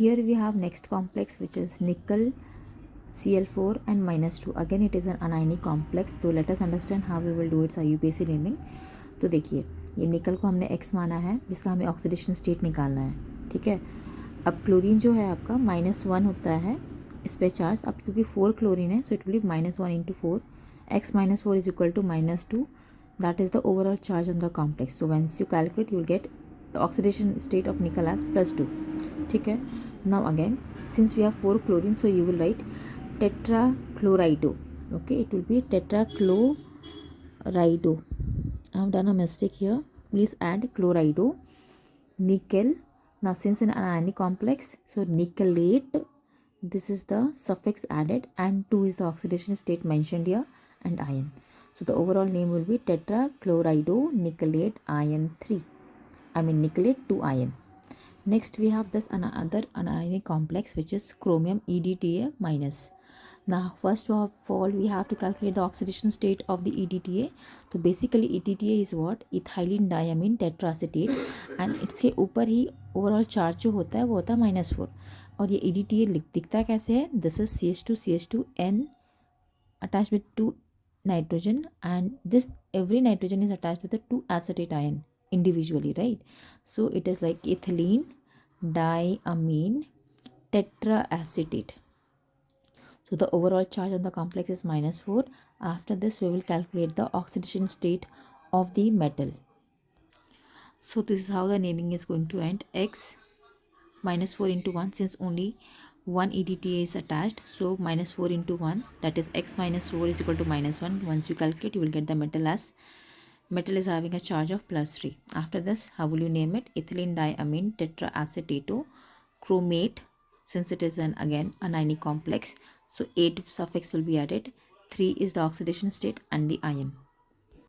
Here we have next complex, which is nickel Cl4 and -2. Again it is an anionic complex. तो let us understand how we will do its IUPAC naming. तो देखिए, ये निकल को हमने X माना है, जिसका हमें ऑक्सीडेशन स्टेट निकालना है, ठीक है। अब क्लोरीन जो है आपका -1 होता है इस पे चार्ज। अब क्योंकि 4 क्लोरीन है, so it will be -1 into 4, x - 4 is equal to -2. That is the overall charge on the complex. So once you calculate you will get the oxidation state of nickel as +2, ठीक है। Now again since we have 4 chlorine, so you will write tetrachlorido. Okay, it will be tetrachlorido. I have done a mistake here. Please add chlorido. Nickel. Now since in an anionic complex, so nickelate, this is the suffix added, and 2 is the oxidation state mentioned here, and ion. So the overall name will be tetrachlorido nickelate ion 3. I mean nickelate 2 ion. Next we have this another anionic complex, which is chromium EDTA minus. Now first of all we have to calculate the oxidation state of the EDTA. तो basically EDTA is what? Ethylene diamine tetraacetate, and इसके ऊपर ही overall charge जो होता है वो होता है -4. और ये EDTA दिखता कैसे है? This is CH2n attached with 2 nitrogen, and this every nitrogen is attached with a 2 acetate ion individually, right? So it is like ethylene diamine tetraacetate. So the overall charge on the complex is -4. After this we will calculate the oxidation state of the metal. So this is how the naming is going to end. X -4 into 1, since only one EDTA is attached, so -4 into 1, that is x - 4 is equal to -1. Once you calculate, you will get the metal as, metal is having a charge of +3. After this, how will you name it? Ethylene diamine tetraacetato chromate, since it is an again anionic complex, so 8 suffix will be added. 3 is the oxidation state and the ion.